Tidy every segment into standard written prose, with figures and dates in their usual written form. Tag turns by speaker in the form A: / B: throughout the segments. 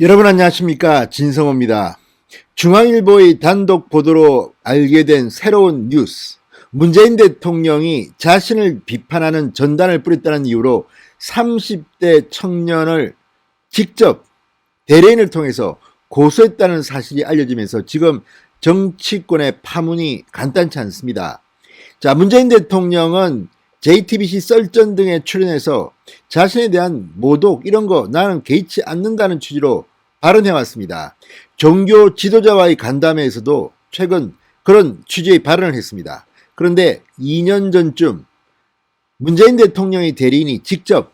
A: 여러분 안녕하십니까, 진성호입니다. 중앙일보의 단독 보도로 알게 된 새로운 뉴스. 문재인 대통령이 자신을 비판하는 전단을 뿌렸다는 이유로 30대 청년을 직접 대리인을 통해서 고소했다는 사실이 알려지면서 지금 정치권의 파문이 간단치 않습니다. 자, 문재인 대통령은 JTBC 썰전 등에 출연해서 자신에 대한 모독 이런 거 나는 개의치 않는다는 취지로 발언해왔습니다. 종교 지도자와의 간담회에서도 최근 그런 취지의 발언을 했습니다. 그런데 2년 전쯤 문재인 대통령의 대리인이 직접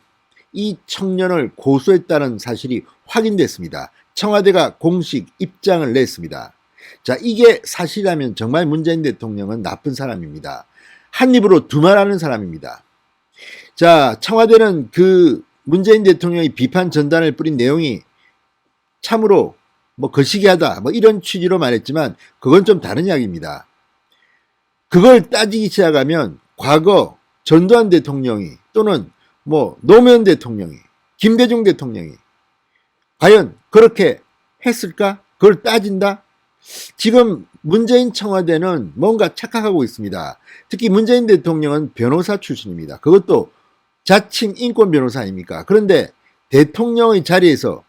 A: 이 청년을 고소했다는 사실이 확인됐습니다. 청와대가 공식 입장을 냈습니다. 자, 이게 사실이라면 정말 문재인 대통령은 나쁜 사람입니다. 한 입으로 두말하는 사람입니다. 자, 청와대는 그 문재인 대통령의 비판 전단을 뿌린 내용이 참으로 거시기하다 이런 취지로 말했지만 그건 좀 다른 이야기입니다. 그걸 따지기 시작하면 과거 전두환 대통령이 또는 노무현 대통령이 김대중 대통령이 과연 그렇게 했을까? 그걸 따진다? 지금 문재인 청와대는 뭔가 착각하고 있습니다. 특히 문재인 대통령은 변호사 출신입니다. 그것도 자칭 인권 변호사 아닙니까? 그런데 대통령의 자리에서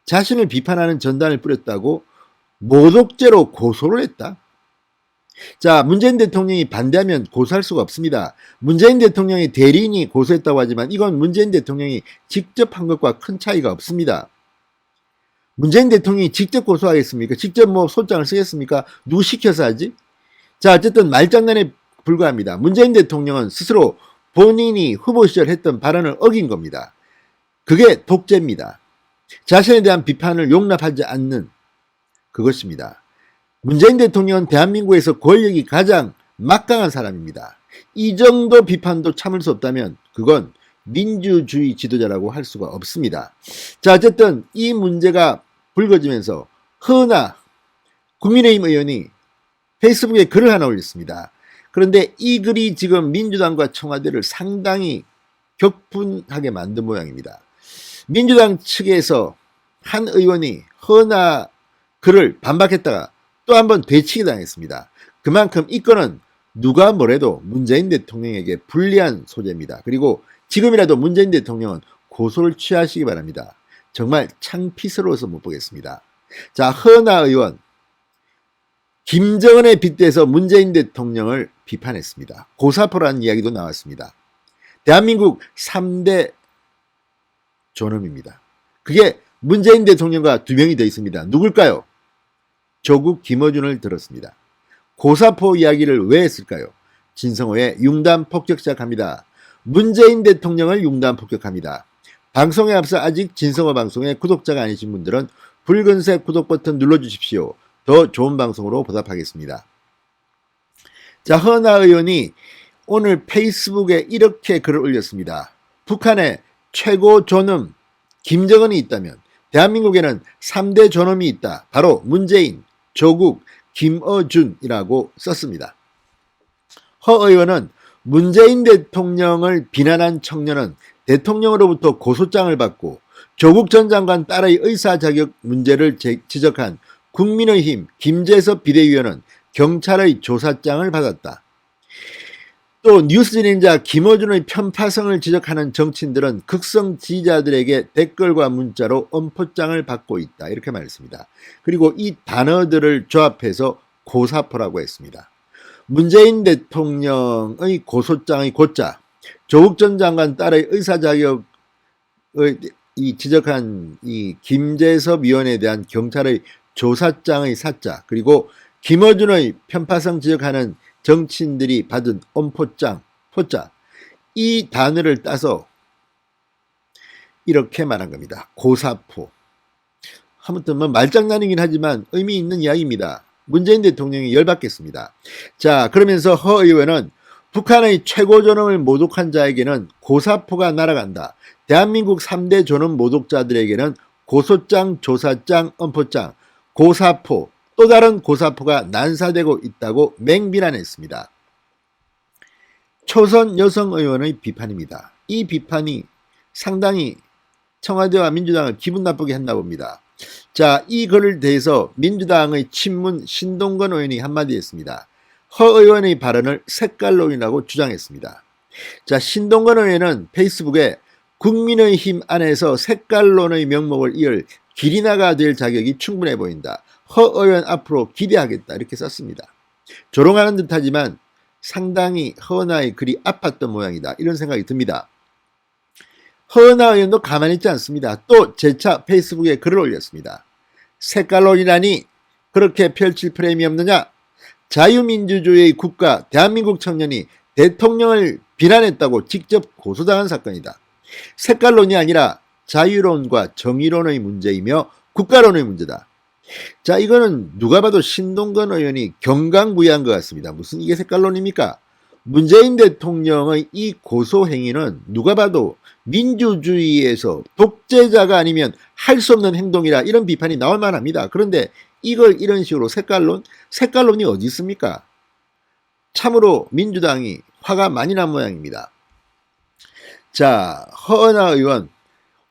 A: 자신을 비판하는 전단을 뿌렸다고 모독죄로 고소를 했다? 자, 문재인 대통령이 반대하면 고소할 수가 없습니다. 문재인 대통령의 대리인이 고소했다고 하지만 이건 문재인 대통령이 직접 한 것과 큰 차이가 없습니다. 문재인 대통령이 직접 고소하겠습니까? 직접 소장을 쓰겠습니까? 누구 시켜서 하지? 자, 어쨌든 말장난에 불과합니다. 문재인 대통령은 스스로 본인이 후보 시절 했던 발언을 어긴 겁니다. 그게 독재입니다. 자신에 대한 비판을 용납하지 않는 그것입니다. 문재인 대통령은 대한민국에서 권력이 가장 막강한 사람입니다. 이 정도 비판도 참을 수 없다면 그건 민주주의 지도자라고 할 수가 없습니다. 자, 어쨌든 이 문제가 불거지면서 허나 국민의힘 의원이 페이스북에 글을 하나 올렸습니다. 그런데 이 글이 지금 민주당과 청와대를 상당히 격분하게 만든 모양입니다. 민주당 측에서 한 의원이 허나 글을 반박했다가 또 한번 되치기 당했습니다. 그만큼 이 건은 누가 뭐래도 문재인 대통령에게 불리한 소재입니다. 그리고 지금이라도 문재인 대통령은 고소를 취하시기 바랍니다. 정말 창피스러워서 못 보겠습니다. 자, 허나 의원, 김정은에 빗대서 문재인 대통령을 비판했습니다. 고사포라는 이야기도 나왔습니다. 대한민국 3대 존엄입니다. 그게 문재인 대통령과 두 명이 더 있습니다. 누굴까요? 조국 김어준을 들었습니다. 고사포 이야기를 왜 했을까요? 진성호의 융단 폭격 시작합니다. 문재인 대통령을 융단 폭격합니다. 방송에 앞서 아직 진성호 방송의 구독자가 아니신 분들은 붉은색 구독 버튼 눌러주십시오. 더 좋은 방송으로 보답하겠습니다. 자, 허나 의원이 오늘 페이스북에 이렇게 글을 올렸습니다. 북한의 최고 존엄 김정은이 있다면 대한민국에는 3대 존엄이 있다. 바로 문재인, 조국, 김어준이라고 썼습니다. 허 의원은 문재인 대통령을 비난한 청년은 대통령으로부터 고소장을 받고 조국 전 장관 딸의 의사 자격 문제를 지적한 국민의힘 김재섭 비대위원은 경찰의 조사장을 받았다. 또 뉴스진행자 김어준의 편파성을 지적하는 정치인들은 극성 지지자들에게 댓글과 문자로 엄포장을 받고 있다. 이렇게 말했습니다. 그리고 이 단어들을 조합해서 고사포라고 했습니다. 문재인 대통령의 고소장의 고자, 조국 전 장관 딸의 의사 자격을 지적한 이 김재섭 위원에 대한 경찰의 조사장의 사자, 그리고 김어준의 편파성 지적하는 정치인들이 받은 엄포장, 포자, 이 단어를 따서 이렇게 말한 겁니다. 고사포. 아무튼 말장난이긴 하지만 의미 있는 이야기입니다. 문재인 대통령이 열받겠습니다. 자, 그러면서 허 의원은 북한의 최고 존엄을 모독한 자에게는 고사포가 날아간다. 대한민국 3대 존엄 모독자들에게는 고소장, 조사장, 엄포장, 고사포, 또 다른 고사포가 난사되고 있다고 맹비난했습니다. 초선 여성 의원의 비판입니다. 이 비판이 상당히 청와대와 민주당을 기분 나쁘게 했나 봅니다. 자, 이 글을 대해서 민주당의 친문 신동건 의원이 한마디 했습니다. 허 의원의 발언을 색깔론이라고 주장했습니다. 자, 신동건 의원은 페이스북에 국민의힘 안에서 색깔론의 명목을 이을 길이나가 될 자격이 충분해 보인다. 허 의원 앞으로 기대하겠다. 이렇게 썼습니다. 조롱하는 듯하지만 상당히 허은하의 글이 아팠던 모양이다. 이런 생각이 듭니다. 허은하 의원도 가만히 있지 않습니다. 또 재차 페이스북에 글을 올렸습니다. 색깔론이라니 그렇게 펼칠 프레임이 없느냐? 자유민주주의의 국가 대한민국 청년이 대통령을 비난했다고 직접 고소당한 사건이다. 색깔론이 아니라 자유론과 정의론의 문제이며 국가론의 문제다. 자, 이거는 누가 봐도 신동건 의원이 경강부회한 것 같습니다. 무슨 이게 색깔론입니까? 문재인 대통령의 이 고소 행위는 누가 봐도 민주주의에서 독재자가 아니면 할 수 없는 행동이라 이런 비판이 나올 만합니다. 그런데 이걸 이런 식으로 색깔론이 어디 있습니까? 참으로 민주당이 화가 많이 난 모양입니다. 자, 허은하 의원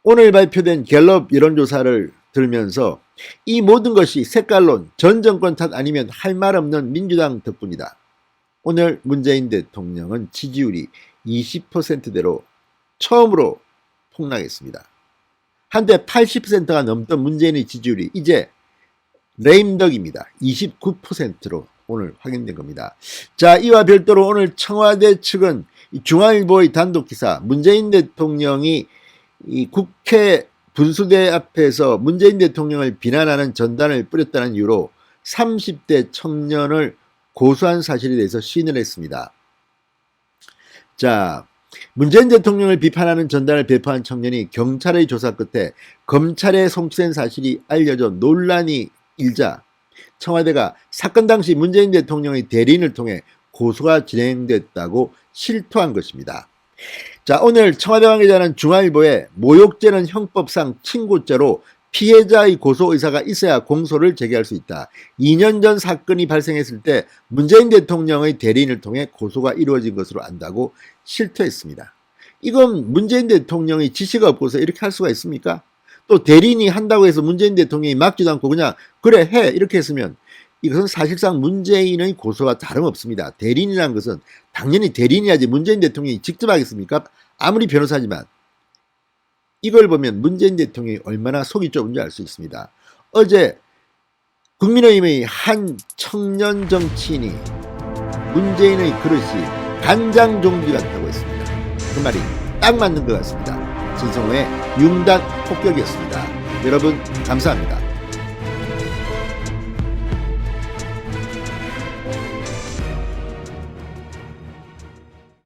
A: 오늘 발표된 갤럽 여론조사를 들으면서 이 모든 것이 색깔론, 전 정권 탓 아니면 할 말 없는 민주당 덕분이다. 오늘 문재인 대통령은 지지율이 20%대로 처음으로 폭락했습니다. 한때 80%가 넘던 문재인의 지지율이 이제 레임덕입니다. 29%로 오늘 확인된 겁니다. 자, 이와 별도로 오늘 청와대 측은 중앙일보의 단독 기사 문재인 대통령이 이 국회 분수대 앞에서 문재인 대통령을 비난하는 전단을 뿌렸다는 이유로 30대 청년을 고소한 사실에 대해서 시인을 했습니다. 자, 문재인 대통령을 비판하는 전단을 배포한 청년이 경찰의 조사 끝에 검찰에 송치된 사실이 알려져 논란이 일자 청와대가 사건 당시 문재인 대통령의 대리인을 통해 고소가 진행됐다고 실토한 것입니다. 자, 오늘 청와대 관계자는 중앙일보에 모욕죄는 형법상 친고죄로 피해자의 고소 의사가 있어야 공소를 제기할 수 있다. 2년 전 사건이 발생했을 때 문재인 대통령의 대리인을 통해 고소가 이루어진 것으로 안다고 실토했습니다. 이건 문재인 대통령의 지시가 없고서 이렇게 할 수가 있습니까? 또 대리인이 한다고 해서 문재인 대통령이 막지도 않고 그냥 그래 해 이렇게 했으면 이것은 사실상 문재인의 고소와 다름없습니다. 대리인이라는 것은 당연히 대리인이야지 문재인 대통령이 직접 하겠습니까? 아무리 변호사지만 이걸 보면 문재인 대통령이 얼마나 속이 좁은지 알 수 있습니다. 어제 국민의힘의 한 청년 정치인이 문재인의 그릇이 간장 종지 같다고 했습니다. 그 말이 딱 맞는 것 같습니다. 진성호의 융단 폭격이었습니다. 여러분 감사합니다.